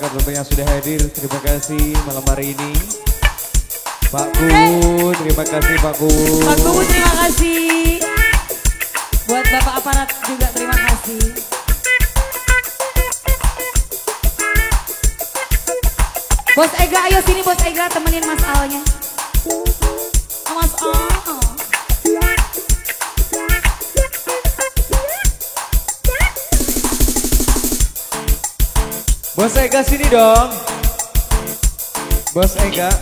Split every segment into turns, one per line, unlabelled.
masyarakat tentunya sudah hadir. Terima kasih malam hari ini. Pak Kubu, terima kasih Pak Kubu.
Pak Kubu terima kasih. Buat Bapak aparat juga terima kasih. Bos Ega, ayo sini Bos Ega temenin Mas Alnya. Mas Al.
Bos Ega sini dong. Bos Ega.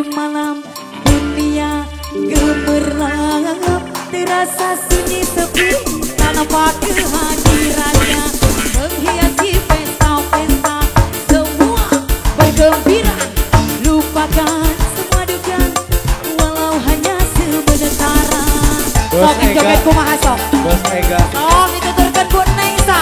Malam dunia gemerlap, terasa sunyi sepi tanpa kehadirannya, menghiasi pesta-pesta, semua bergembira, lupakan semua duka walau hanya sebentar.
Bos Ega,
joget kumaha sok.
Bos Ega.
Oh, dituturkan buat Nesa.